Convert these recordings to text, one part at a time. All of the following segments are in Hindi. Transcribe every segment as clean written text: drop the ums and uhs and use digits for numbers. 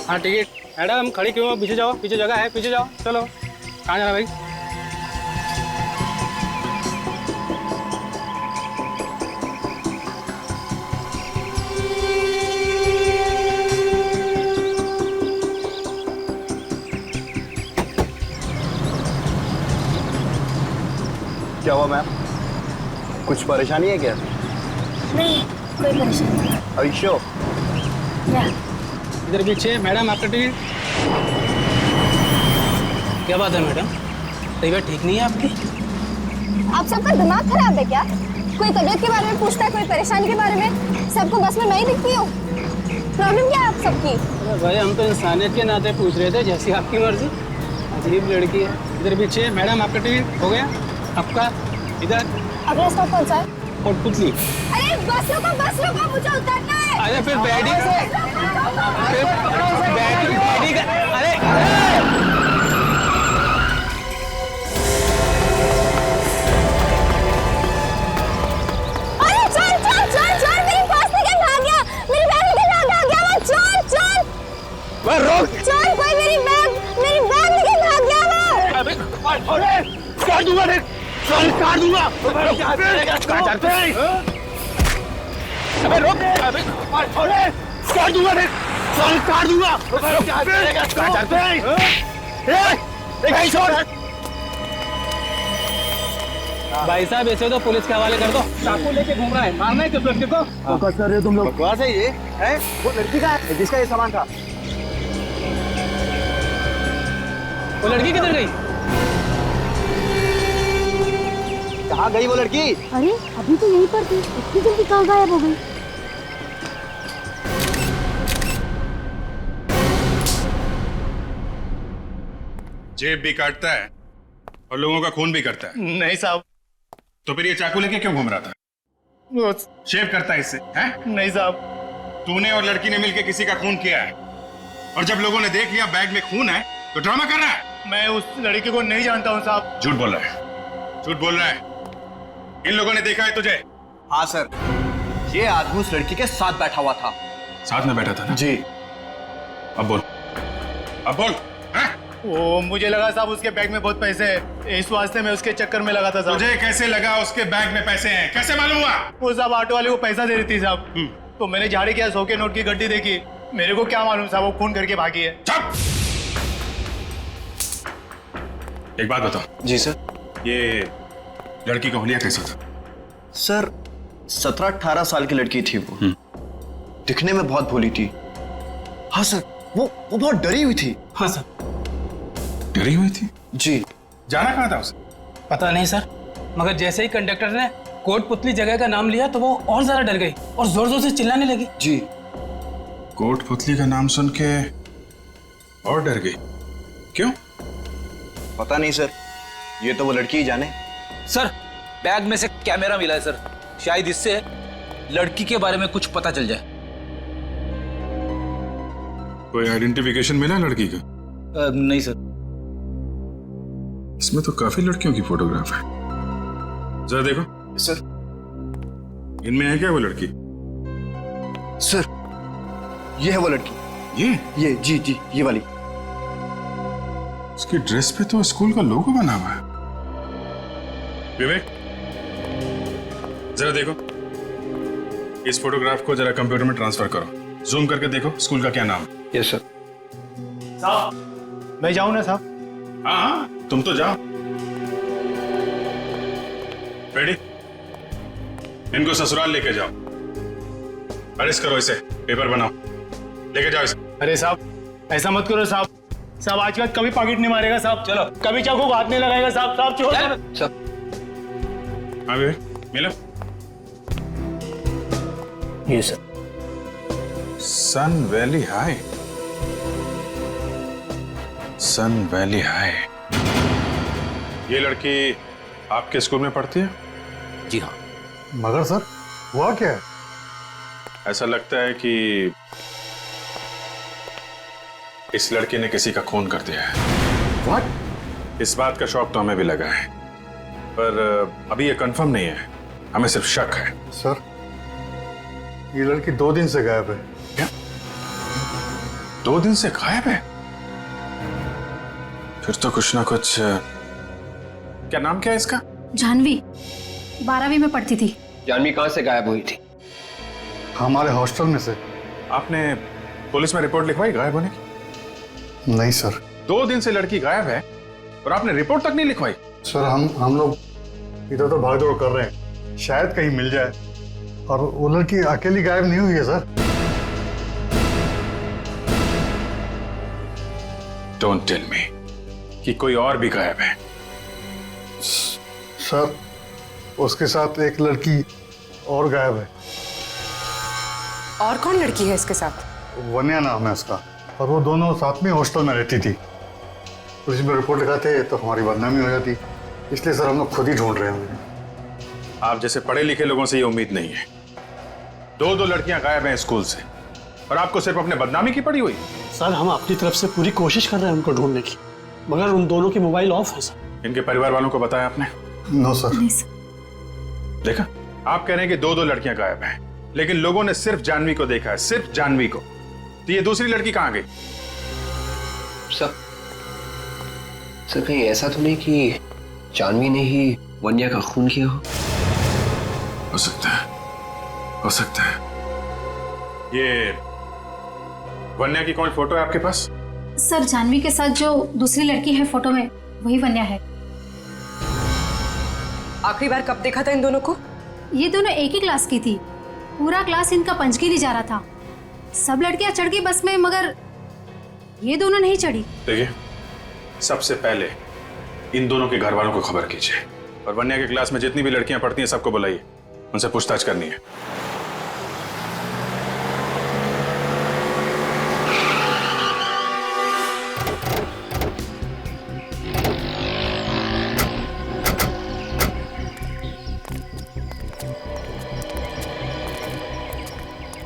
हाँ टिकट। मैडम खड़ी क्यों हो? पीछे जाओ, पीछे जगह है, पीछे जाओ। चलो, कहाँ जाना भाई? क्या हुआ मैम? कुछ परेशानी है क्या? नहीं, कोई परेशानी नहीं। अयशो, या इधर पीछे। मैडम आपका टिकट। क्या बात है मैडम, तबीयत ठीक नहीं है आपकी? आप सबका दिमाग खराब है क्या? कोई तबीयत के बारे में पूछता है, कोई परेशानी के बारे में। सबको बस में मैं ही दिखती हूँ। प्रॉब्लम क्या है आप सबकी? अरे भाई, हम तो इंसानियत के नाते पूछ रहे थे, जैसी आपकी मर्जी। अजीब लड़की है। इधर पीछे। मैडम आपका टिकट हो गया? आपका इधर। अगला स्टॉप कौन सा है? कोटपुतली। अरे बस रुको, मुझे उतरना है। अरे फिर बैठी अरे अरे चल, मेरी पर्स लेके भाग गया, मेरी बैग लेके भाग गया वो। चल वह रोक। चल, कोई मेरी बैग लेके भाग गया वो। अबे काट दूंगा, काट दूंगा। अबे रोक। अबे काट दूंगा, काट दूंगा। भाई साहब, ऐसे तो पुलिस के हवाले कर दो। चाकू लेके घूम रहा है, मारना है किस लड़के को? फोकस कर रहे हो तुम लोग? बकवास है ये है? वो लड़की का है जिसका ये सामान था। वो लड़की किधर गई? कहाँ गई वो लड़की? अरे अभी तो यहीं पर थी, इतनी जल्दी कहाँ गायब हो गई? जेब भी काटता है और लोगों का खून भी करता है। नहीं साहब। तो फिर ये चाकू लेके क्यों घूम रहा था? शेव करता है इससे, हैं? नहीं साहब। तूने और लड़की ने मिलकर किसी का खून किया है, और जब लोगों ने देख लिया बैग में खून है तो ड्रामा कर रहा है। मैं उस लड़की को नहीं जानता हूँ साहब। झूठ बोल रहा है, झूठ बोल रहा है। इन लोगों ने देखा है तुझे? हाँ सर, ये आदमी उस लड़की के साथ बैठा हुआ था। साथ में बैठा था ना? जी। अब बोल, अब बोल। हैं? वो मुझे लगा साहब उसके बैग में बहुत पैसे हैं, इस वास्ते मैं उसके चक्कर में लगा था साहब। तुझे कैसे लगा उसके बैग में पैसे हैं? कैसे मालूम हुआ? वो साहब ऑटो वाले को पैसा दे रही थी साहब, तो मैंने झाड़ी किया, 100 के नोट की गड्डी देखी। मेरे को क्या मालूम साहब वो खून करके भागी है। चुप! एक बात बताओ। जी सर। ये लड़की का हुलिया कैसा था? सर 17-18 साल की लड़की थी वो। दिखने में बहुत भोली थी। हाँ सर, वो बहुत डरी हुई थी। हाँ सर। डरी हुई थी? जी। जाना कहाँ था उसे? पता नहीं सर, मगर जैसे ही कंडक्टर ने कोटपुतली जगह का नाम लिया तो वो और ज्यादा डर गई और जोर जोर से चिल्लाने लगी। जी। कोटपुतली का नाम सुन के और डर गई? क्यों? पता नहीं सर, ये तो वो लड़की ही जाने। सर, बैग में से कैमरा मिला है सर, शायद इससे लड़की के बारे में कुछ पता चल जाए। कोई आइडेंटिफिकेशन मिला लड़की का? नहीं सर। इसमें तो काफी लड़कियों की फोटोग्राफ है, जरा देखो। सर। इनमें है क्या वो लड़की? सर, ये है वो लड़की। ये जी, ये वाली। उसकी ड्रेस पे तो स्कूल का लोगो बना हुआ है। विवेक, जरा देखो, इस फोटोग्राफ को जरा कंप्यूटर में ट्रांसफर करो, जूम करके देखो स्कूल का क्या नाम है। Yes sir. साहब मैं जाऊँ ना साहब? हाँ, तुम तो जाओ। रेडी? इनको ससुराल लेके जाओ, अरेस्ट करो इसे, पेपर बनाओ, लेके जाओ इसे। अरे साहब ऐसा मत करो साहब। साहब आज के बाद कभी पॉकेट नहीं मारेगा साहब। चलो, कभी चाकू को हाथ नहीं लगाएगा साहब। साहब छोड़। सर। हाँ विवेक, मिलो। ये सर। सन वैली हाई। सन वैली हाई। ये लड़की आपके स्कूल में पढ़ती है? जी हाँ। मगर सर, हुआ क्या है? ऐसा लगता है कि इस लड़के ने किसी का खून कर दिया है। What? इस बात का शौक तो हमें भी लगा है, पर अभी ये कंफर्म नहीं है, हमें सिर्फ शक है। सर, ये लड़की 2 दिन से गायब है। क्या? 2 दिन से गायब है? फिर तो कुछ ना कुछ। क्या नाम क्या है इसका? जानवी 12वीं में पढ़ती थी। जानवी कहाँ से गायब हुई थी? हमारे हॉस्टल में से। आपने पुलिस में रिपोर्ट लिखवाई गायब होने की? नहीं सर। 2 दिन से लड़की गायब है और आपने रिपोर्ट तक नहीं लिखवाई? सर हम लोग इधर उधर भाग दौड़ कर रहे हैं, शायद कहीं मिल जाए। और वो लड़की अकेली गायब नहीं हुई है सर। डोंट टेल मी कि कोई और भी गायब है। सर उसके साथ एक लड़की और गायब है। और कौन लड़की है इसके साथ? वन्या नाम है उसका, और वो दोनों साथ में हॉस्टल में रहती थी। पुलिस में रिपोर्ट लिखाते तो हमारी बदनामी हो जाती, इसलिए सर हम लोग खुद ही ढूंढ रहे हैं। आप जैसे पढ़े लिखे लोगों से ये उम्मीद नहीं है। 2 लड़कियां गायब हैं स्कूल से और आपको सिर्फ अपने बदनामी की पड़ी हुई। सर हम अपनी तरफ से पूरी कोशिश कर रहे हैं उनको ढूंढने की, मगर उन दोनों के मोबाइल ऑफ है सर। इनके परिवार वालों को बताया आपने? No sir. देखा, आप कह रहे हैं कि 2 लड़कियां गायब हैं, लेकिन लोगों ने सिर्फ जानवी को देखा है, सिर्फ जानवी को। तो ये दूसरी लड़की कहां गई? सर कहीं ऐसा तो नहीं कि जानवी ने ही वन्या का खून किया हो सकता है, हो सकता है। ये वन्या की कौन फोटो है आपके पास? सर जानवी के साथ जो दूसरी लड़की है फोटो में, वही वन्या है। आखिरी बार कब देखा था इन दोनों को? ये दोनों एक ही क्लास की थी। पूरा क्लास इनका पंचगिरी जा रहा था। सब लड़कियां चढ़ गई बस में, मगर ये दोनों नहीं चढ़ी। देखिए, सबसे पहले इन दोनों के घर वालों को खबर कीजिए और वन्या के क्लास में जितनी भी लड़कियां पढ़ती हैं सबको बुलाइए, उनसे पूछताछ करनी है।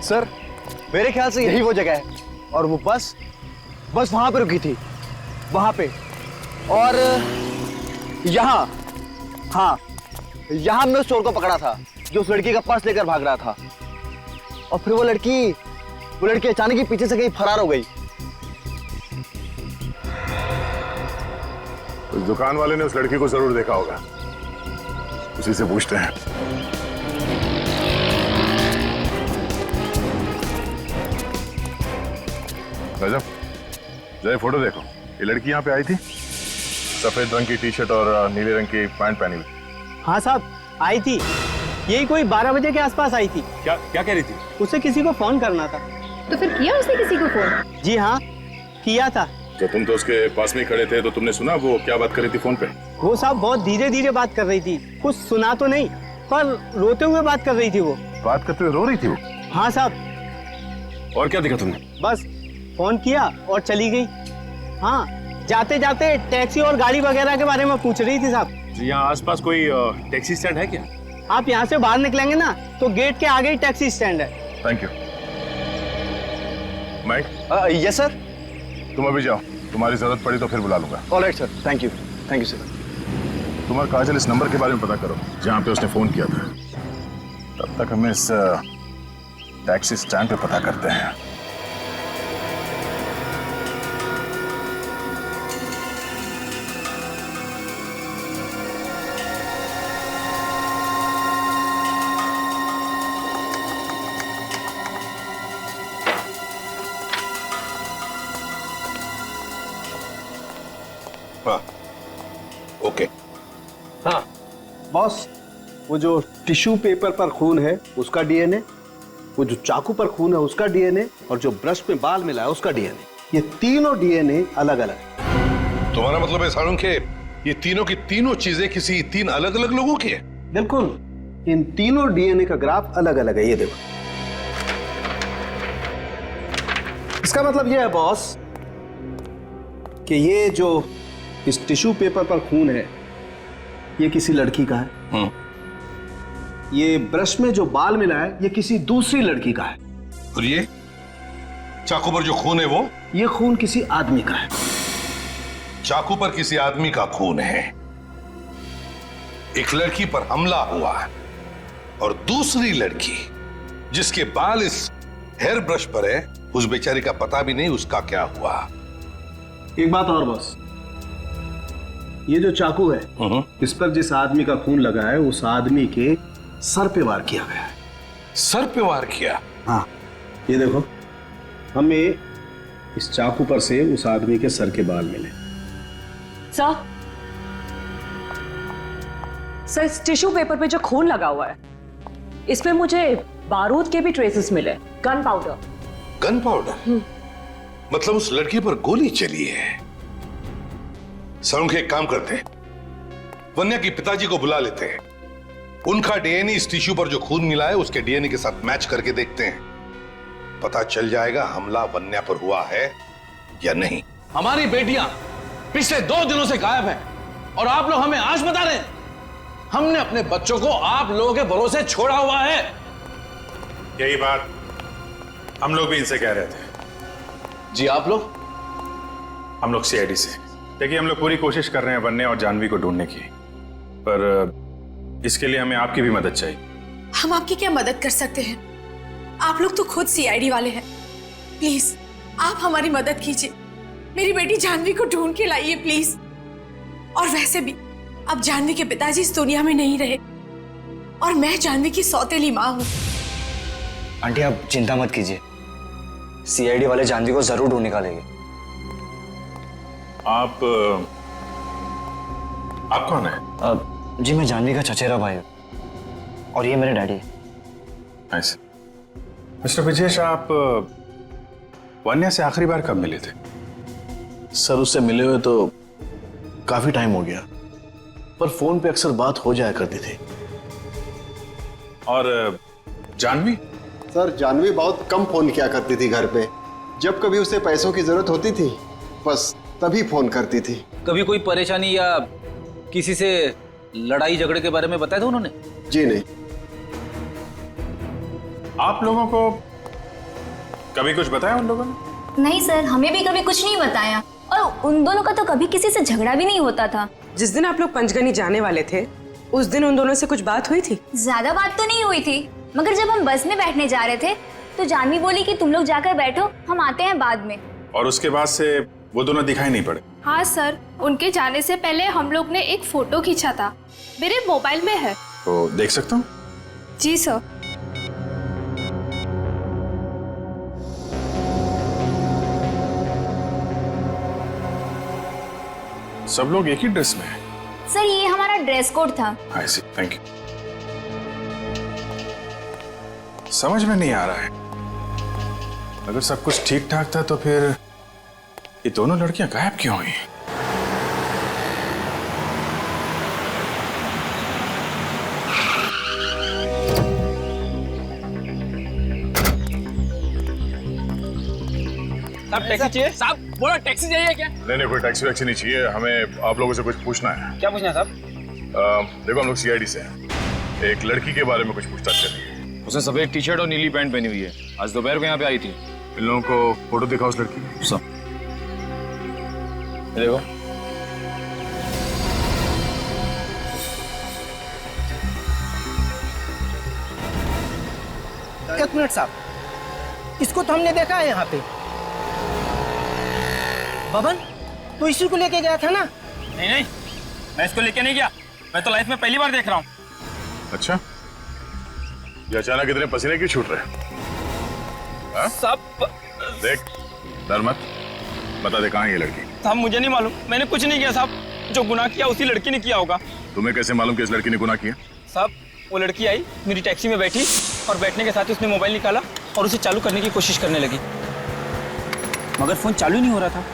सर मेरे ख्याल से यही वो जगह है, और वो बस वहां पे रुकी थी, वहां पे। और यहाँ, हाँ यहाँ हमने उस चोर को पकड़ा था जो उस लड़की का पर्स लेकर भाग रहा था। और फिर वो लड़की अचानक ही पीछे से कहीं फरार हो गई। उस दुकान वाले ने उस लड़की को जरूर देखा होगा, उसी से पूछते हैं। रजब, जय फोटो देखो। ये लड़की यहाँ पे आई थी, सफेद रंग की टी शर्ट और नीले रंग की पैंट पहनी हुई। हाँ साहब आई थी, यही कोई 12 बजे के आसपास आई थी। क्या कह रही थी? उसे किसी को फोन करना था। तो फिर किया उसने किसी को फोन? जी हाँ किया था। तो तुम तो उसके पास में खड़े थे, तो तुमने सुना वो क्या बात कर रही थी फोन पे? वो साहब बहुत धीरे धीरे बात कर रही थी, कुछ सुना तो नहीं, पर रोते हुए बात कर रही थी। वो बात करते हुए रो रही थी वो? हाँ साहब। और क्या देखा तुमने? बस फोन किया और चली गई। हाँ जाते जाते टैक्सी और गाड़ी वगैरह के बारे में पूछ रही थी साहब। यहाँ आसपास कोई टैक्सी स्टैंड है क्या? आप यहाँ से बाहर निकलेंगे ना तो गेट के आगे ही टैक्सी स्टैंड है। Thank you. Mike? Yes sir. तुम अभी जाओ, तुम्हारी जरूरत पड़ी तो फिर बुला लूंगा। Alright sir, thank you sir. तुम और काजल इस नंबर के बारे में पता करो जहाँ पे उसने फोन किया था। तब तक हमें इस टैक्सी स्टैंड पे पता करते हैं। ओके। हाँ बॉस, वो जो टिश्यू पेपर पर खून है उसका डीएनए, वो जो चाकू पर खून है उसका डीएनए, और जो ब्रश में बाल मिला है उसका डीएनए, ये तीनों डीएनए अलग अलग है। तुम्हारा मतलब है सारुण के ये तीनों की तीनों चीजें किसी 3 अलग अलग लोगों की है? बिल्कुल, इन तीनों डीएनए का ग्राफ अलग अलग है। ये देखो, इसका मतलब ये है बॉस कि ये जो इस टिश्यू पेपर पर खून है ये किसी लड़की का है। ये ब्रश में जो बाल मिला है ये किसी दूसरी लड़की का है। और ये चाकू पर जो खून है वो? ये खून किसी आदमी का है। चाकू पर किसी आदमी का खून है, एक लड़की पर हमला हुआ है, और दूसरी लड़की जिसके बाल इस हेयर ब्रश पर है उस बेचारी का पता भी नहीं उसका क्या हुआ। एक बात और बॉस, ये जो चाकू है इस पर जिस आदमी का खून लगा है उस आदमी के सर पे वार किया गया है। सर पे वार किया? हाँ, ये देखो, हमें इस चाकू पर से उस आदमी के सर के बाल मिले। सर इस टिश्यू पेपर पे जो खून लगा हुआ है इसमें मुझे बारूद के भी ट्रेसेस मिले, गन पाउडर। Gun powder? मतलब उस लड़की पर गोली चली है। सर, एक काम करते हैं, वन्या के पिताजी को बुला लेते हैं, उनका डीएनए इस टिश्यू पर जो खून मिला है उसके डीएनए के साथ मैच करके देखते हैं, पता चल जाएगा हमला वन्या पर हुआ है या नहीं। हमारी बेटियां पिछले 2 दिनों से गायब हैं और आप लोग हमें आज बता रहे हैं। हमने अपने बच्चों को आप लोगों के भरोसे छोड़ा हुआ है। यही बात हम लोग भी इनसे कह रहे थे। जी आप लोग? हम लोग सीआईडी से। देखिए, हम लोग पूरी कोशिश कर रहे हैं वन्या और जानवी को ढूंढने की, पर इसके लिए हमें आपकी भी मदद चाहिए। हम आपकी क्या मदद कर सकते हैं? आप लोग तो खुद सीआईडी वाले हैं। प्लीज आप हमारी मदद कीजिए, मेरी बेटी जानवी को ढूंढ के लाइए प्लीज। और वैसे भी अब जानवी के पिताजी इस दुनिया में नहीं रहे और मैं जानवी की सौतेली माँ हूँ। आंटी आप चिंता मत कीजिए, सीआईडी वाले जानवी को जरूर ढूंढ निकालेंगे। आप कौन है? जी मैं जानवी का चचेरा भाई हूँ और ये मेरे डैडी है। ऐसे मिस्टर विजेश, आप वन्या से आखिरी बार कब मिले थे? सर उससे मिले हुए तो काफी टाइम हो गया, पर फोन पे अक्सर बात हो जाया करती थी। और जानवी? सर जानवी बहुत कम फोन किया करती थी घर पे, जब कभी उसे पैसों की जरूरत होती थी बस तभी फोन करती थी। कभी कोई परेशानी या किसी से लड़ाई झगड़े के बारे में बताया था उन्होंने? जी नहीं। आप लोगों को कभी कुछ बताया उन लोगों ने? नहीं सर, हमें भी कभी कुछ नहीं बताया और उन दोनों का तो कभी किसी से झगड़ा भी नहीं होता था। जिस दिन आप लोग पंचगनी जाने वाले थे उस दिन उन दोनों से कुछ बात हुई थी? ज्यादा बात तो नहीं हुई थी, मगर जब हम बस में बैठने जा रहे थे तो जानवी बोली कि तुम लोग जाकर बैठो, हम आते हैं बाद में। और उसके बाद से वो दोनों दिखाई नहीं पड़े? हाँ सर, उनके जाने से पहले हम लोग ने एक फोटो खींचा था, मेरे मोबाइल में है। तो देख सकता हूँ? जी सर। सब लोग एक ही ड्रेस में हैं। सर ये हमारा ड्रेस कोड था। आई सी, थैंक यू। समझ में नहीं आ रहा है, अगर सब कुछ ठीक ठाक था तो फिर ये दोनों लड़कियां गायब क्यों हुई? साहब टैक्सी चाहिए? साहब बोला टैक्सी चाहिए क्या? नहीं, कोई टैक्सी वैक्सी नहीं चाहिए, हमें आप लोगों से कुछ पूछना है। क्या पूछना है साहब? देखो हम लोग सीआईडी से हैं, एक लड़की के बारे में कुछ पूछताछ करेंगे। उसने सफेद टी शर्ट और नीली पैंट पहनी हुई है, आज दोपहर को यहाँ पे आई थी। इन लोगों को फोटो दिखाओ उस लड़की की। सब देखो। एक मिनट साहब, इसको तो हमने देखा है यहाँ पे। बबन, तो इसी को लेके गया था ना? नहीं, मैं इसको लेके नहीं गया, मैं तो लाइफ में पहली बार देख रहा हूँ। अच्छा, ये अचानक इतने पसीने क्यों छूट रहे हैं? सब देख, डर मत, बता दे कहाँ है ये लड़की? साहब मुझे नहीं मालूम, मैंने कुछ नहीं किया साहब, जो गुनाह किया उसी लड़की ने किया होगा। तुम्हें कैसे मालूम कि इस लड़की ने गुनाह किया? साहब वो लड़की आई, मेरी टैक्सी में बैठी और बैठने के साथ ही उसने मोबाइल निकाला और उसे चालू करने की कोशिश करने लगी, मगर फोन चालू नहीं हो रहा था।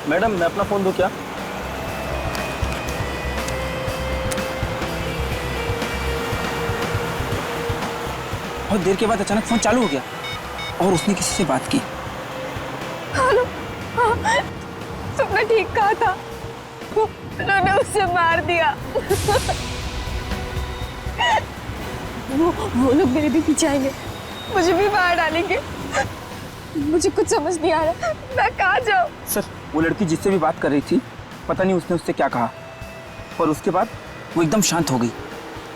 मैडम मैं अपना फोन दूं क्या? बहुत देर के बाद अचानक फोन चालू हो गया और उसने किसी से बात की। हेलो, हाँ, तुमने ठीक कहा था, उन्होंने उससे मार दिया। वो लोग मेरे भी पीछे आएंगे, मुझे भी मार डालेंगे। मुझे कुछ समझ नहीं आ रहा, मैं कहाँ जाऊँ? सर वो लड़की जिससे भी बात कर रही थी, पता नहीं उसने उससे क्या कहा, पर उसके बाद वो एकदम शांत हो गई।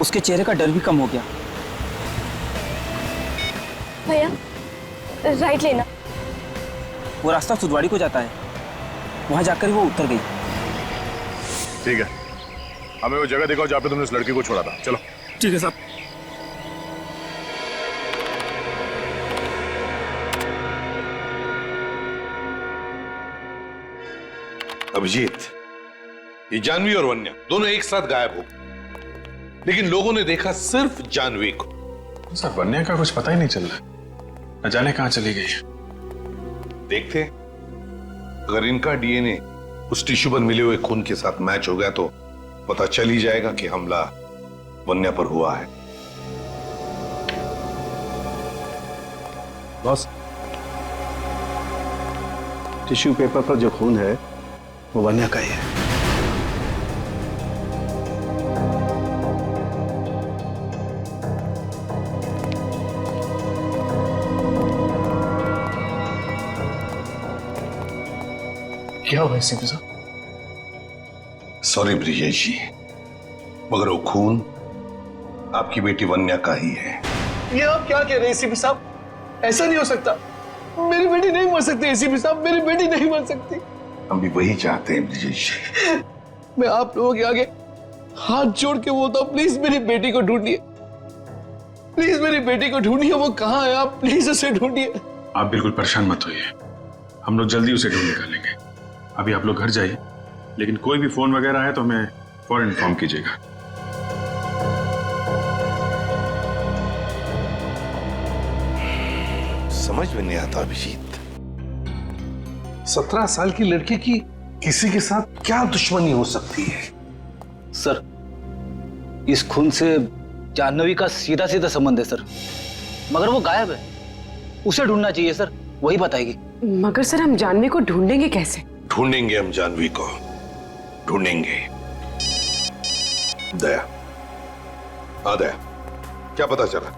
उसके चेहरे का डर भी कम हो गया। भैया राइट लेना। वो रास्ता सुदवाड़ी को जाता है, वहां जाकर वो उतर गई। ठीक है, हमें वो जगह दिखाओ जहाँ पे तुमने उस लड़की को छोड़ा था। चलो। ठीक है साहब। अभिजीत, ये जानवी और वन्या दोनों एक साथ गायब हो, लेकिन लोगों ने देखा सिर्फ जानवी को। सर वन्या का कुछ पता ही नहीं चल रहा, न जाने कहां चली गई। देखते, अगर इनका डीएनए उस टिश्यू पर मिले हुए खून के साथ मैच हो गया तो पता चल ही जाएगा कि हमला वन्या पर हुआ है। बॉस, टिश्यू पेपर पर जो खून है वो वन्या का ही है। क्या हुआ सीपी साहब? सॉरी ब्रिजेश जी, मगर वो खून आपकी बेटी वन्या का ही है। ये आप क्या कह रहे हैं सीपी साहब? ऐसा नहीं हो सकता, मेरी बेटी नहीं मर सकती। सीपी साहब, मेरी बेटी नहीं मर सकती। हम भी वही चाहते हैं ब्रिजेश जी। मैं आप लोगों के आगे हाथ जोड़ के बोलता हूँ, प्लीज मेरी बेटी को ढूंढिए, प्लीज मेरी बेटी को ढूंढिए। वो कहाँ है? आप प्लीज उसे ढूंढिए। आप बिल्कुल परेशान मत होइए, हम लोग जल्दी उसे ढूंढ निकालेंगे। अभी आप लोग घर जाइए, लेकिन कोई भी फोन वगैरह है तो हमें फौरन इन्फॉर्म कीजिएगा। समझ में नहीं आता अभिजीत, 17 साल की लड़की की किसी के साथ क्या दुश्मनी हो सकती है? सर, इस खून से जाह्नवी का सीधा सीधा संबंध है सर, मगर वो गायब है। उसे ढूंढना चाहिए सर, वही बताएगी। मगर सर, हम जाह्नवी को ढूंढेंगे कैसे? ढूंढेंगे हम जाह्नवी को, ढूंढेंगे। दया, हाँ दया, क्या पता चला?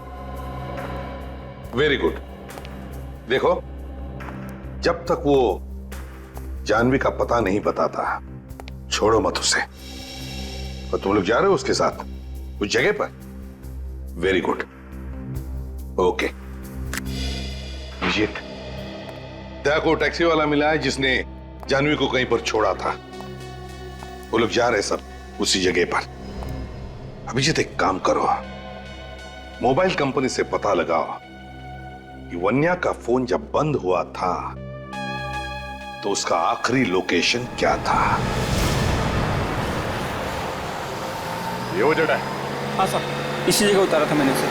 Very good. देखो, जब तक वो जाह्नवी का पता नहीं बताता, छोड़ो मत उसे। और तुम लोग जा रहे हो उसके साथ उस जगह पर? Very good, okay. Abhijeet, Daya को टैक्सी वाला मिला है जिसने जाह्नवी को कहीं पर छोड़ा था। वो लोग जा रहे सब उसी जगह पर। अभिजीत, एक काम करो, मोबाइल कंपनी से पता लगाओ कि वन्या का फोन जब बंद हुआ था तो उसका आखिरी लोकेशन क्या था। ये वो जगह है? हाँ सर, इसी जगह उतारा था मैंने उसे।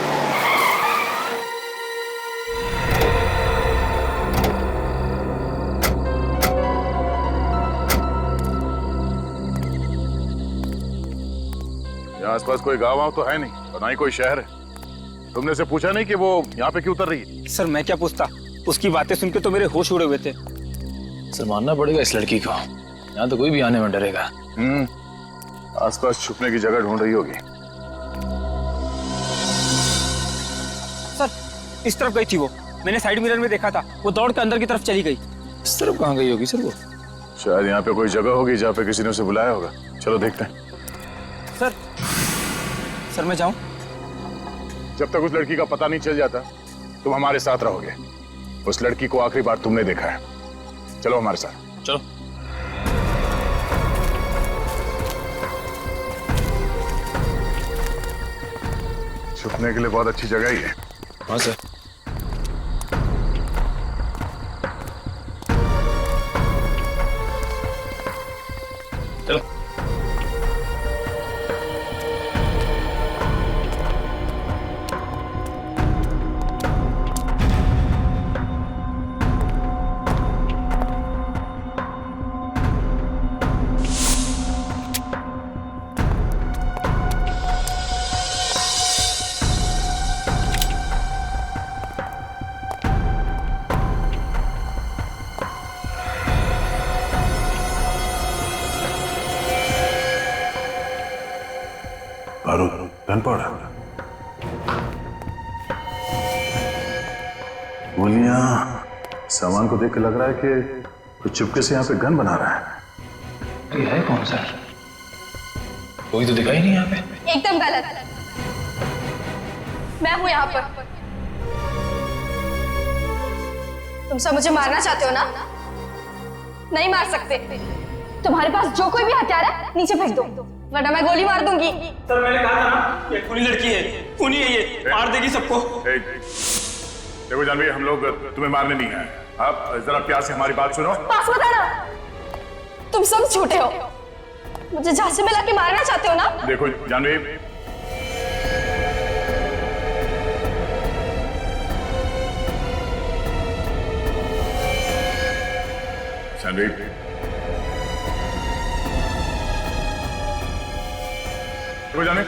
यहाँ आसपास कोई गाँव वाँव तो है नहीं, और ना ही कोई शहर है। तुमने उसे पूछा नहीं कि वो यहाँ पे क्यों उतर रही है? सर मैं क्या पूछता, उसकी बातें सुन के तो मेरे होश उड़े हुए थे। सर मानना पड़ेगा इस लड़की को, यहाँ तो कोई भी आने में डरेगा। आसपास छुपने की जगह ढूंढ रही होगी। सर इस तरफ गई थी वो, मैंने साइड मिरर में देखा था, वो दौड़ के अंदर की तरफ चली गई। इस तरफ कहाँ गई होगी सर वो? शायद यहाँ पे कोई जगह होगी जहाँ पे किसी ने उसे बुलाया होगा। चलो देखते हैं। सर मैं जाऊं? जब तक उस लड़की का पता नहीं चल जाता तुम हमारे साथ रहोगे। उस लड़की को आखिरी बार तुमने देखा है। चलो हमारे साथ। चलो। छुपने के लिए बहुत अच्छी जगह ही है। हाँ सर। चलो। गन पाउडर, गोलियां, सामान सामान को देख के लग रहा है कि तो चुपके से यहाँ पे गन बना रहा है। ये है कौन सर? कोई तो दिखाई नहीं यहाँ पे। एकदम गलत। मैं हूं यहाँ पर। तुम सब मुझे मारना चाहते हो ना? नहीं मार सकते। तुम्हारे पास जो कोई भी हथियार है नीचे फेंक दो, वरना मैं गोली मार दूंगी। सर मैंने कहा था ना, ये खूनी लड़की है, खूनी है ये, मार देगी सबको। देखो जानवी, हम लोग तुम्हें मारने नहीं आए। आप जरा प्यार से हमारी बात सुनो। पास मत आना। तुम सब झूठे हो। मुझे झांसे में लाके मारना चाहते हो ना? देखो जानवी, जानवी, देखो जानवी,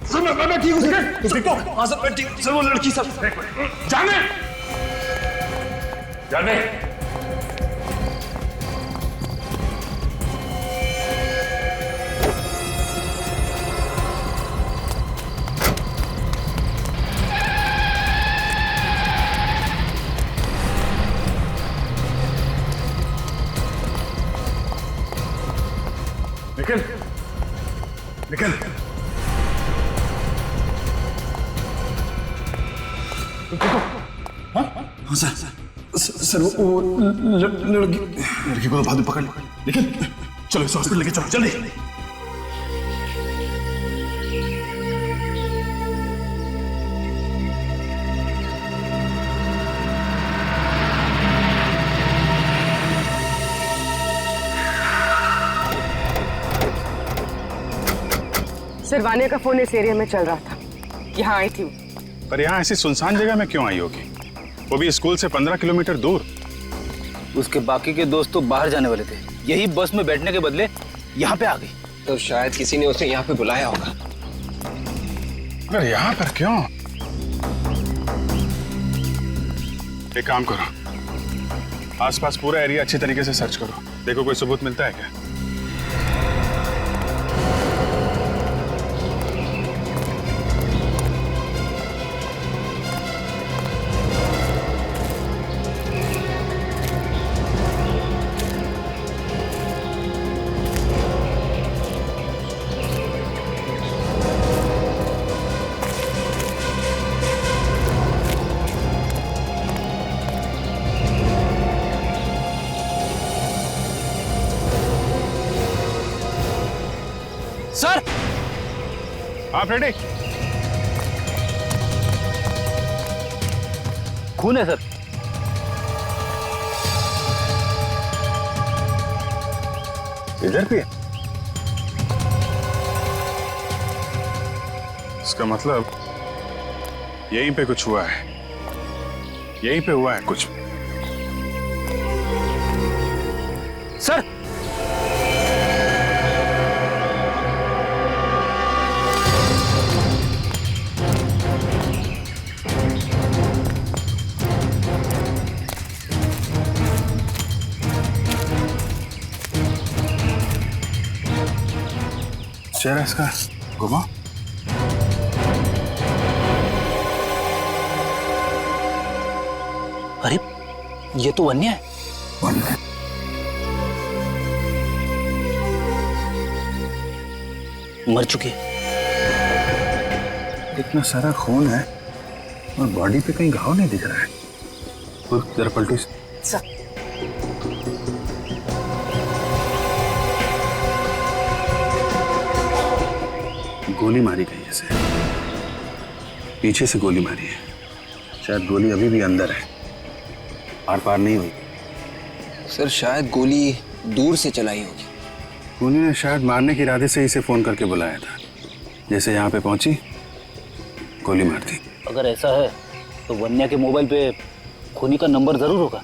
सर मैं ठीक हूँ सर। ठीक हो? हाँ सर मैं ठीक। सर वो लड़की सर। जाने जाने निकल निकल। हाँ सर वो लड़की को तो बाद में पकड़ लेकिन चलो इसे हॉस्पिटल लेके चलो जल्दी। सर वानिया का फोन इस एरिया में चल रहा था, यहाँ आई थी। पर यहाँ ऐसी सुनसान जगह में क्यों आई होगी? वो भी स्कूल से 15 किलोमीटर दूर। उसके बाकी के दोस्त तो बाहर जाने वाले थे, यही बस में बैठने के बदले यहाँ पे आ गई। तो शायद किसी ने उसे यहाँ पे बुलाया होगा। अरे यहाँ पर क्यों? एक काम करो, आसपास पूरा एरिया अच्छी तरीके से सर्च करो, देखो कोई सबूत मिलता है क्या। सर आप रेडी? खून है सर। इधर भी है? इसका मतलब यहीं पे कुछ हुआ है, यहीं पे हुआ है कुछ। सर चेहरा इसका घुमा। अरे ये तो वन्या है। वन्या? मर चुकी है। इतना सारा खून है और बॉडी पे कहीं घाव नहीं दिख रहा है। जरा पलटी सर गोली मारी गई है इसे, पीछे से गोली मारी है। शायद गोली अभी भी अंदर है, आर पार नहीं हुई। सर शायद गोली दूर से चलाई होगी। खूनी ने शायद मारने के इरादे से इसे फोन करके बुलाया था। जैसे यहाँ पे पहुंची गोली मार दी। अगर ऐसा है तो वन्या के मोबाइल पे खूनी का नंबर जरूर होगा।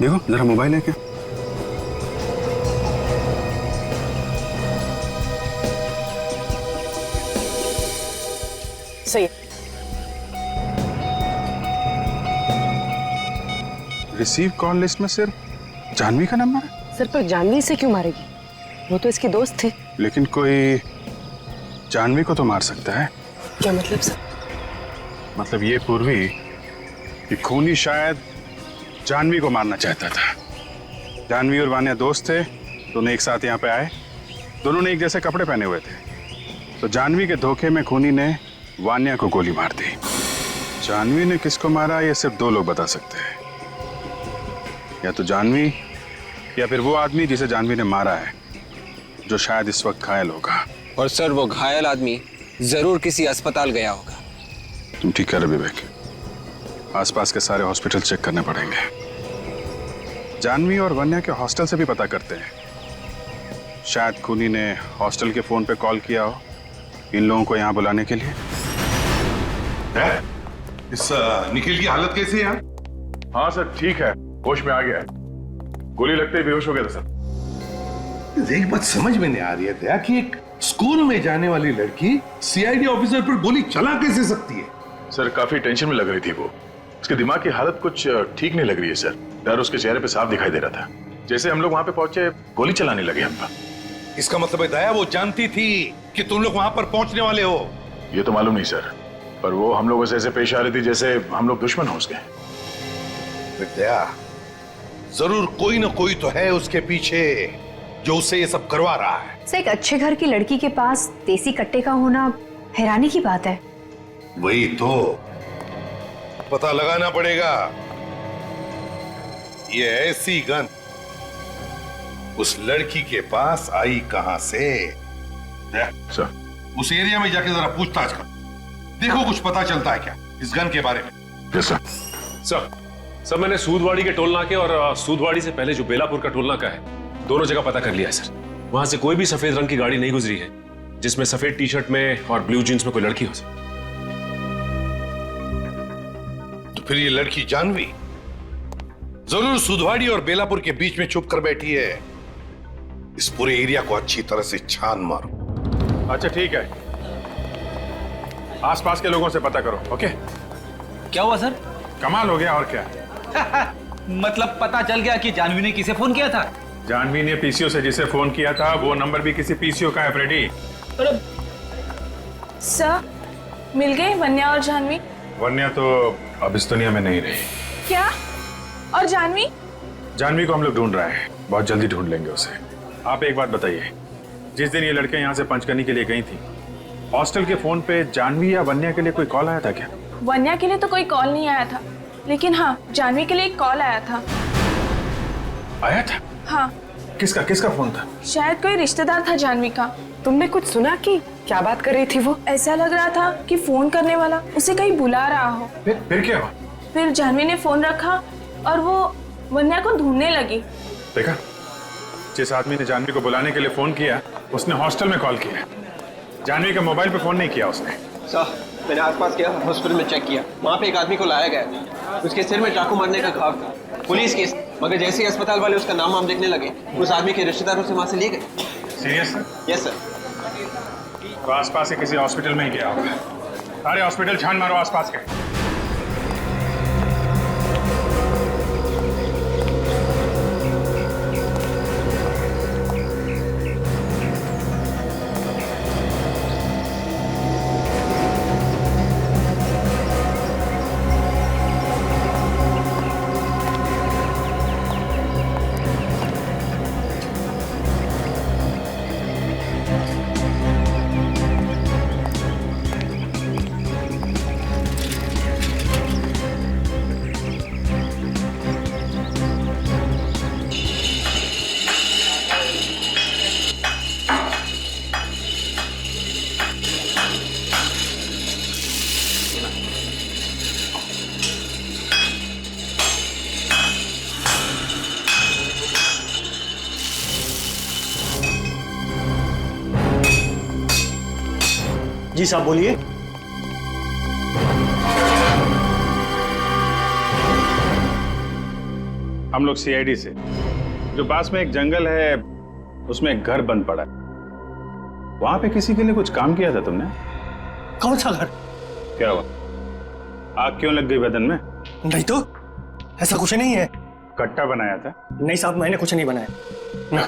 देखो जरा मोबाइल है क्या? सही। रिसीव कॉल लिस्ट में सिर्फ जानवी का नंबर है। सर पर जानवी इसे क्यों मारेगी? वो तो इसकी दोस्त थी। लेकिन कोई जानवी को तो मार सकता है। क्या मतलब सर? मतलब ये पूर्वी कि खूनी शायद जानवी को मारना चाहता था। जानवी और वान्या दोस्त थे, दोनों एक साथ यहाँ पे आए, दोनों ने एक जैसे कपड़े पहने हुए थे। तो जानवी के धोखे में खूनी ने वान्या को गोली मार दी। जानवी ने किसको मारा ये सिर्फ दो लोग बता सकते हैं, या तो जानवी या फिर वो आदमी जिसे जानवी ने मारा है, जो शायद इस वक्त घायल होगा। और सर वो घायल आदमी जरूर किसी अस्पताल गया होगा। तुम ठीक कह रहे विवेक, आसपास के सारे हॉस्पिटल चेक करने पड़ेंगे। जानवी और वन्या के हॉस्टल से भी पता करते हैं, शायद खूनी ने हॉस्टल के फोन पे कॉल किया हो इन लोगों को यहाँ बुलाने के लिए। इस निखिल की हालत कैसी है? हाँ सर ठीक है, होश में आ गया है। गोली लगते ही बेहोश हो गया था सर। एक बात समझ में नहीं आ रही है दया कि एक स्कूल में जाने वाली लड़की सीआईडी ऑफिसर पर गोली चला कैसे सकती है? सर काफी टेंशन में लग रही थी वो, उसके दिमाग की हालत कुछ ठीक नहीं लग रही है सर। डर उसके चेहरे पे साफ दिखाई दे रहा था। जैसे हम लोग वहां पे पहुंचे गोली चलाने लगे हम पर। इसका मतलब है दया वो जानती थी कि तुम लोग वहां पर पहुंचने वाले हो? ये तो मालूम नहीं सर, पर वो हम लोगों से ऐसे पेश आ रही थी जैसे हम लोग दुश्मन हो उसके। दया जरूर कोई ना कोई तो है उसके पीछे जो उसे ये सब करवा रहा है। सर एक अच्छे घर की लड़की के पास देसी कट्टे का होना हैरानी की बात है। वही तो पता लगाना पड़ेगा। ये ऐसी गन उस लड़की के पास आई कहां से? सर उस एरिया में जाके जरा पूछताछ कर, देखो कुछ पता चलता है क्या इस गन के बारे में। Yes sir. सर मैंने सूदवाड़ी के टोल नाके और सूदवाड़ी से पहले जो बेलापुर का टोल नाका है, दोनों जगह पता कर लिया है सर। वहां से कोई भी सफेद रंग की गाड़ी नहीं गुजरी है जिसमें सफेद टी शर्ट में और ब्लू जींस में कोई लड़की हो सर। तो फिर ये लड़की जानवी जरूर सुधवाड़ी और बेलापुर के बीच में छुप कर बैठी है। इस पूरे एरिया को अच्छी तरह से छान मारो। अच्छा ठीक है, आसपास के लोगों से पता करो। ओके क्या हुआ सर? कमाल हो गया और क्या। मतलब पता चल गया कि जानवी ने किसे फोन किया था? जानवी ने पीसीओ से जिसे फोन किया था वो नंबर भी किसी पीसीओ का है फ्रेडी। सर मिल गए वन्या और जानवी? वन्या तो अब इस दुनिया में नहीं रही। क्या? और जानवी? जानवी को हम लोग ढूंढ रहे हैं, बहुत जल्दी ढूंढ लेंगे उसे। आप एक बात बताइए, जिस दिन ये लड़कियां यहाँ से पंचकर्नी के लिए गई थी, हॉस्टल के फोन पे जानवी या वन्या के लिए कोई कॉल आया था क्या? वन्या के लिए तो कोई कॉल नहीं आया था, लेकिन हाँ जानवी के लिए एक कॉल आया था। आया था? हाँ। किसका फोन था? शायद कोई रिश्तेदार था जानवी का। तुमने कुछ सुना कि क्या बात कर रही थी वो? ऐसा लग रहा था कि फोन करने वाला उसे कहीं बुला रहा हो। फिर क्या हुआ? फिर जानवी ने फोन रखा और वो वन्या को ढूंढने लगी। देखा, जिस आदमी ने जानवी को बुलाने के लिए फोन किया उसने हॉस्टल में कॉल किया, जानवी के मोबाइल पे फोन नहीं किया उसने। सर मैंने आसपास गया, हॉस्पिटल में चेक किया, वहाँ पे एक आदमी को लाया गया, उसके सिर में चाकू मारने का घाव था, पुलिस केस। मगर जैसे ही अस्पताल वाले उसका नाम वाम देखने लगे, उस आदमी के रिश्तेदारों से वहाँ से लिए गए। सीरियस? Yes sir. तो आसपास के किसी हॉस्पिटल में ही गया होगा। सारे हॉस्पिटल छान मारो आसपास के। जी साहब बोलिए। हम लोग सीआईडी से, जो पास में एक जंगल है उसमें एक घर बंद पड़ा है, वहां पे किसी के लिए कुछ काम किया था तुमने? कौन सा घर? क्या हुआ, आग क्यों लग गई बदन में? नहीं तो, ऐसा कुछ नहीं है। कट्टा बनाया था? नहीं साहब, मैंने कुछ नहीं बनाया ना।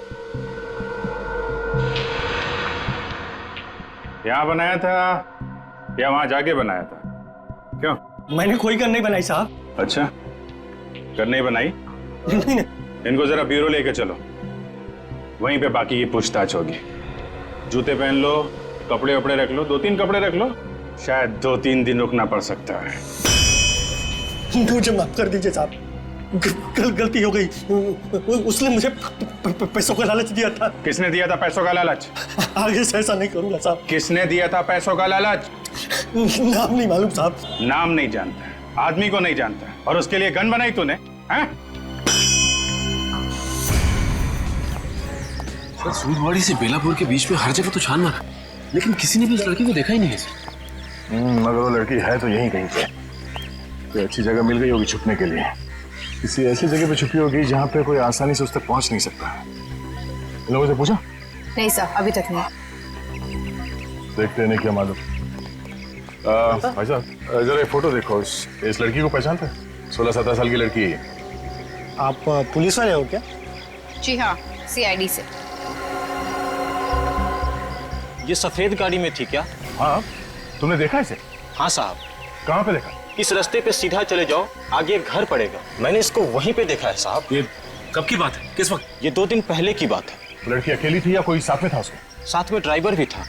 यहां बनाया था या वहां जाके बनाया था? क्यों? मैंने कोई गन नहीं बनाई साहब। अच्छा, कर नहीं बनाई? नहीं। इनको जरा ब्यूरो लेके चलो, वहीं पे बाकी की पूछताछ होगी। जूते पहन लो, कपड़े वपड़े रख लो, 2-3 कपड़े रख लो, शायद 2-3 दिन रुकना पड़ सकता है। मुझे माफ कर दीजिए साहब, गलती हो गई। उसने मुझे पैसों का लालच दिया था। किसने दिया था पैसों का लालच? आगे से ऐसा नहीं करूंगा साहब। किसने दिया था पैसों का लालच? नाम नहीं मालूम साहब। नाम नहीं जानता, आदमी को नहीं जानता, और उसके लिए गन बनाई तूने? हैं? सर, सूदवाड़ी से बेलापुर के बीच में हर जगह तो छान मारा, लेकिन किसी ने भी उस लड़की को देखा ही नहीं है सर। मगर वो लड़की है तो यहीं कहीं पे। कोई अच्छी जगह मिल गई होगी छुपने के लिए, किसी ऐसी जगह पे छुपी होगी जहाँ पे कोई आसानी से उस तक पहुंच नहीं सकता। इन लोगों से पूछा? नहीं सर, अभी तक नहीं। देखते नहीं क्या मालूम। भाई साहब, जरा एक फोटो देखो, इस लड़की को पहचानते हैं? 16-17 साल की लड़की है ये। आप पुलिस वाले हो क्या? जी हाँ, CID से। ये सफेद गाड़ी में थी क्या? हाँ, तुमने देखा इसे? हाँ साहब। कहाँ पे देखा? इस रास्ते पे सीधा चले जाओ, आगे एक घर पड़ेगा, मैंने इसको वहीं पे देखा है साहब। ये कब की बात है, किस वक्त? ये 2 दिन पहले की बात है। लड़की अकेली थी या कोई साथ में था उसके? साथ में ड्राइवर भी था,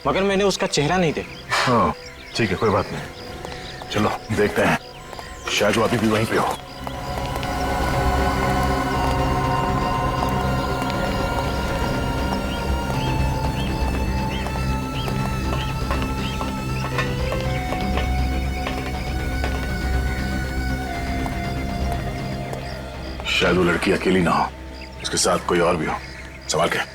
मगर मैंने उसका चेहरा नहीं देखा। हाँ ठीक है, कोई बात नहीं, चलो देखते हैं, शायद वो अभी भी वहीं पे हो। शायद वो लड़की अकेली ना हो, उसके साथ कोई और भी हो। संभाल के।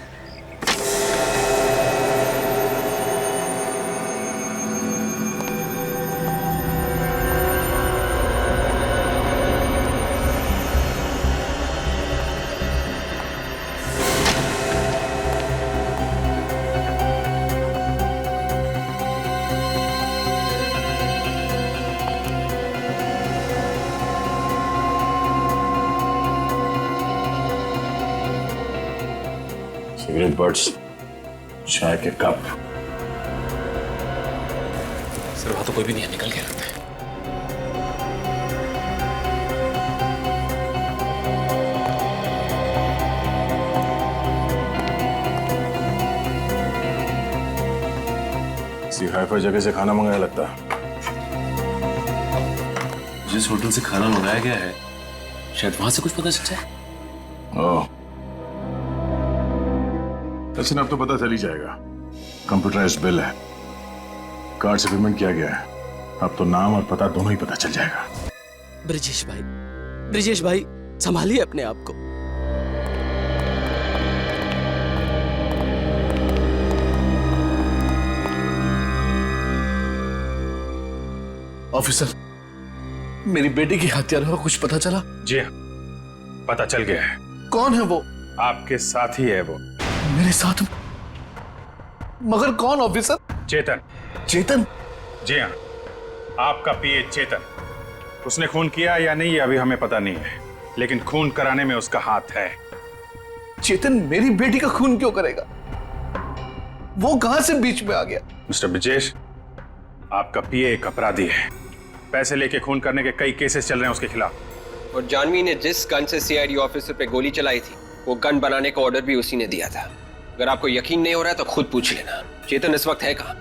सिगरेट बट्स, चाय के कप। सर, वहां तो कोई भी नहीं है, निकल गया लगता है। किसी हाई-फाई जगह से खाना मंगाया लगता है। जिस होटल से खाना मंगाया गया है, शायद वहां से कुछ पता चल जाए। ओह, लेकिन अब तो पता चल ही जाएगा। कंप्यूटराइज्ड बिल है, कार्ड से पेमेंट किया गया है, अब तो नाम और पता दोनों ही पता चल जाएगा। ब्रिजेश भाई संभालिए अपने आप को। ऑफिसर, मेरी बेटी की हत्यारों का कुछ पता चला? जी हाँ, पता चल गया है। कौन है वो? आपके साथ ही है वो। मेरे साथ? मगर कौन ऑफिसर? चेतन। चेतन? जी हाँ, आपका पीए चेतन। उसने खून किया या नहीं ये अभी हमें पता नहीं है, लेकिन खून कराने में उसका हाथ है। चेतन मेरी बेटी का खून क्यों करेगा? वो कहां से बीच में आ गया? मिस्टर ब्रिजेश, आपका पीए एक अपराधी है। पैसे लेके खून करने के कई केसेस चल रहे हैं उसके खिलाफ। और जानवी ने जिस गन से CID ऑफिसर पे गोली चलाई थी, वो गन बनाने का ऑर्डर भी उसी ने दिया था। अगर आपको यकीन नहीं हो रहा है तो खुद पूछ लेना। चेतन इस वक्त है कहाँ?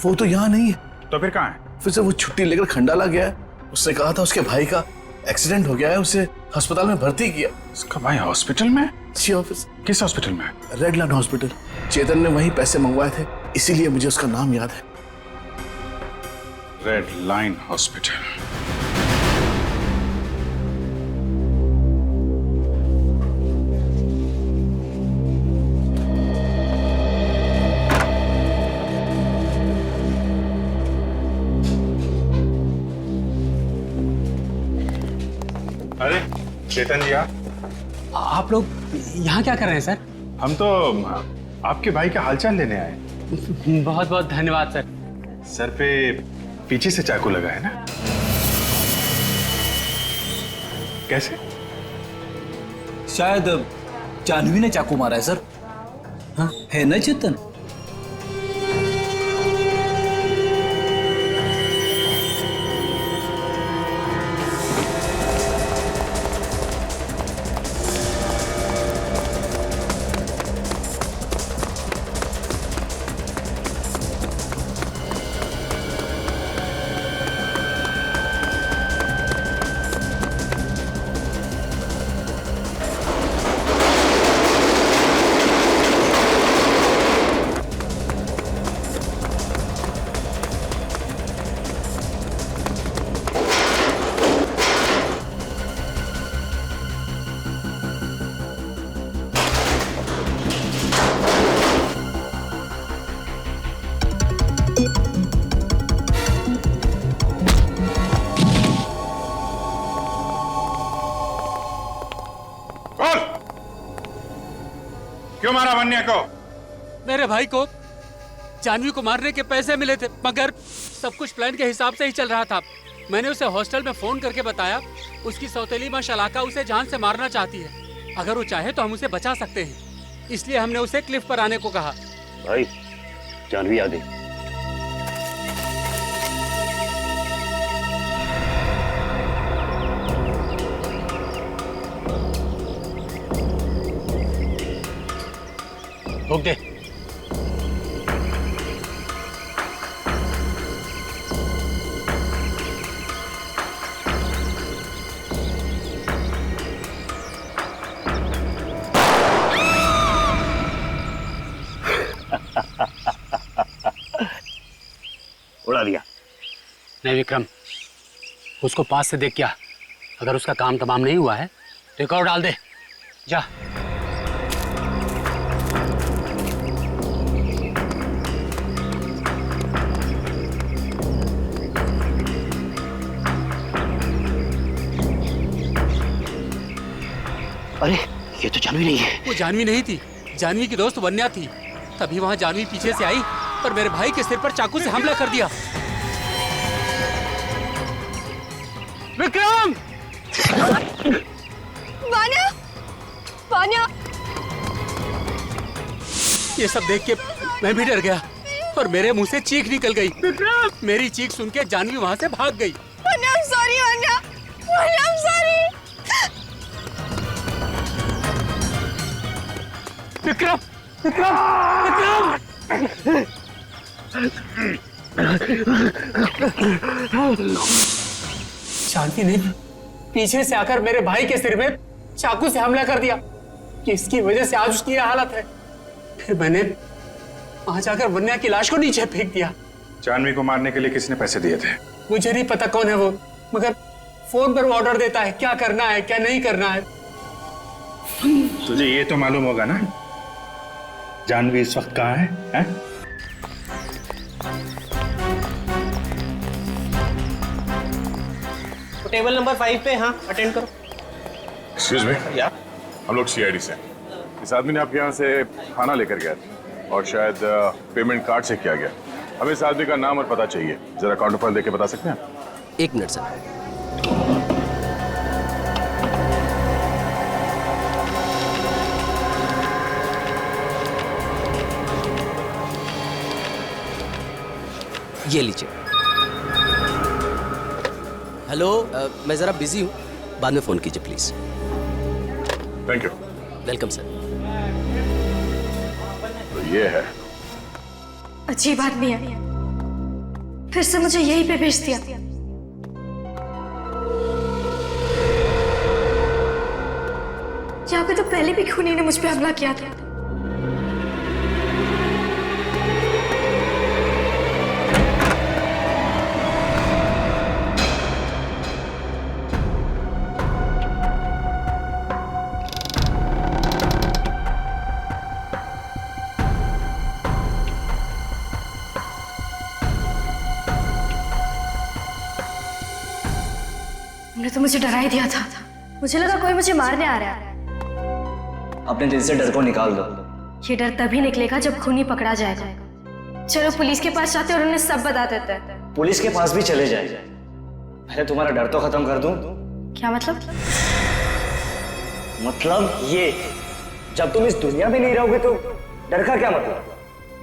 वो तो यहाँ नहीं है। तो फिर कहाँ है? फिर से वो छुट्टी लेकर खंडाला गया है। उसने कहा था उसके भाई का एक्सीडेंट हो गया है, उसे अस्पताल में भर्ती किया। उसका भाई हॉस्पिटल में? जी ऑफिस। किस हॉस्पिटल में? Redland hospital. चेतन ने वहीं पैसे मंगवाए थे, इसीलिए मुझे उसका नाम याद है। Red line hospital. अरे चेतन जी, आप लोग यहाँ क्या कर रहे हैं सर? हम तो आपके भाई का हालचाल लेने आए। बहुत बहुत धन्यवाद सर। सर पे पीछे से चाकू लगा है ना? कैसे? शायद जानवी ने चाकू मारा है सर। हाँ है ना चेतन? वन्या को? मेरे भाई को जानवी को मारने के पैसे मिले थे, मगर सब कुछ प्लान के हिसाब से ही चल रहा था। मैंने उसे हॉस्टल में फोन करके बताया, उसकी सौतेली मां शलाका उसे जान से मारना चाहती है। अगर वो चाहे तो हम उसे बचा सकते हैं, इसलिए हमने उसे क्लिफ पर आने को कहा। भाई जानवी आ गई। रोक दे। उड़ा दिया। नहीं विक्रम, उसको पास से देख क्या, अगर उसका काम तमाम नहीं हुआ है तो एक और डाल दे। जा। अरे ये तो जानवी नहीं है। वो जानवी नहीं थी, जानवी की दोस्त वन्या थी। तभी वहां जानवी पीछे से आई और मेरे भाई के सिर पर चाकू से हमला कर दिया। विक्रम! वान्या! वान्या! ये सब देख के मैं भी डर गया और मेरे मुंह से चीख निकल गई। विक्रम! मेरी चीख सुन के जानवी वहां से भाग गई। Vanya, I'm sorry, Vanya! Vanya, I'm sorry! Vikram! Vikram! Vikram! Janvi ने पीछे से आकर मेरे भाई के सिर में चाकू से हमला कर दिया। इसकी वजह से आज उसकी यह हालत है। फिर मैंने वहां जाकर वन्या की लाश को नीचे फेंक दिया। जानवी को मारने के लिए किसने पैसे दिए थे? मुझे नहीं पता कौन है वो, मगर फोन पर वो ऑर्डर देता है क्या करना है क्या नहीं करना है। तुझे ये तो मालूम होगा ना जानवी इस वक्त कहाँ है? तो टेबल नंबर 5 पे। हाँ, अटेंड करो। एक्सक्यूज मी, या हम लोग सीआईडी से हैं। इस आदमी ने आपके यहाँ से खाना लेकर गया था और शायद पेमेंट कार्ड से किया गया। हमें इस आदमी का नाम और पता चाहिए, जरा काउंटर पर देके बता सकते हैं? 1 मिनट सर। ये लीजिए। हेलो, मैं जरा बिजी हूँ, बाद में फोन कीजिए please. Thank you. Welcome sir. तो ये है। अजीब आदमी है, फिर से मुझे यहीं पे भेज दिया। यहाँ पे तो पहले भी खूनी ने मुझ पे हमला किया था। तुमने तो मुझे डरा ही दिया था। मुझे लगा कोई मुझे मारने आ रहा है। अपने दिल से डर को निकाल दो। ये डर तभी निकलेगा जब खूनी पकड़ा जाएगा। चलो पुलिस के पास जाते और उन्हें सब बता देते हैं। पुलिस के पास भी चले जाए, पहले तुम्हारा डर तो खत्म कर दूं। क्या मतलब? मतलब ये, जब तुम इस दुनिया में नहीं रहोगे तो डर का क्या मतलब?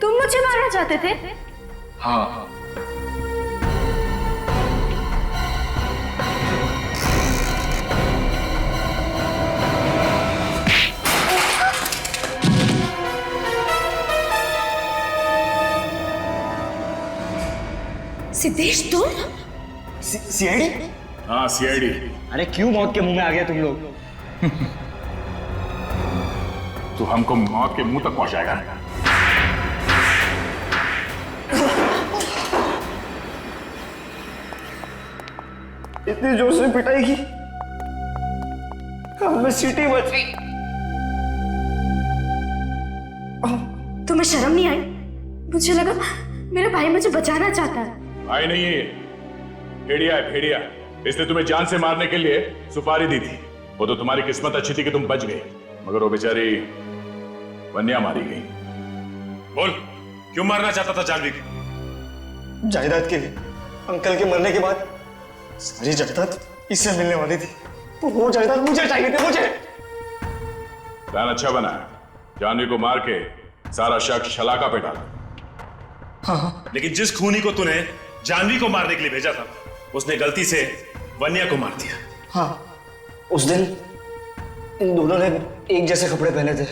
तुम मुझे मारना चाहते थे? हाँ। सिद्धेश तुम? सीआईडी? हाँ सीआईडी। अरे क्यों मौत के मुंह में आ गए तुम लोग? तू हमको मौत के मुंह तक पहुंचाएगा। इतनी जोर से पिटाई की, हमें सीटी बच गई। तुम्हें शर्म नहीं आई? मुझे लगा मेरा भाई मुझे बचाना चाहता है। भाई नहीं है, भेड़िया है भेड़िया। इसने तुम्हें जान से मारने के लिए सुपारी दी थी। वो तो तुम्हारी किस्मत अच्छी थी कि तुम बच गए, मगर वो बेचारी वन्या मारी गई। बोल, क्यों मारना चाहता था जानवी को? जायदाद के लिए। अंकल के मरने के बाद सारी जायदाद इससे मिलने वाली थी, तो वो जायदाद मुझे चाहिए थी, मुझे। प्लान अच्छा बना है, जानवी को मार के सारा शक शलाका पे डाला। हाँ। लेकिन जिस खूनी को तूने जानवी को मारने के लिए भेजा था, उसने गलती से वन्या को मार दिया। हाँ, उस दिन इन दोनों ने एक जैसे कपड़े पहने थे,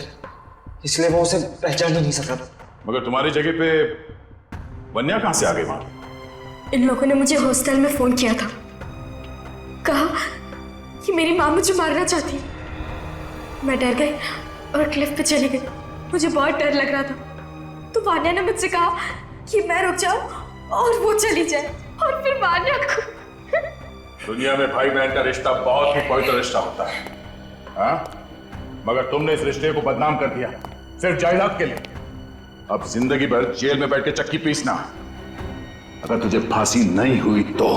इसलिए वो उसे पहचान ही नहीं सका। मगर तुम्हारी जगह पे वन्या कहां से आ गई वहां? इन लोगों ने मुझे हॉस्टल में फोन किया था, कहा कि मेरी माँ मुझे मारना चाहती। मैं डर गई और क्लिफ पे चली गई। मुझे बहुत डर लग रहा था, तो वान्या ने मुझसे कहा कि मैं रुक जाऊं और वो चली जाए, और फिर वान्या को। दुनिया में भाई बहन का रिश्ता बहुत ही पवित्र रिश्ता होता है, हाँ? मगर तुमने इस रिश्ते को बदनाम कर दिया सिर्फ जायदाद के लिए। अब जिंदगी भर जेल में बैठ के चक्की पीसना। अगर तुझे फांसी नहीं हुई तो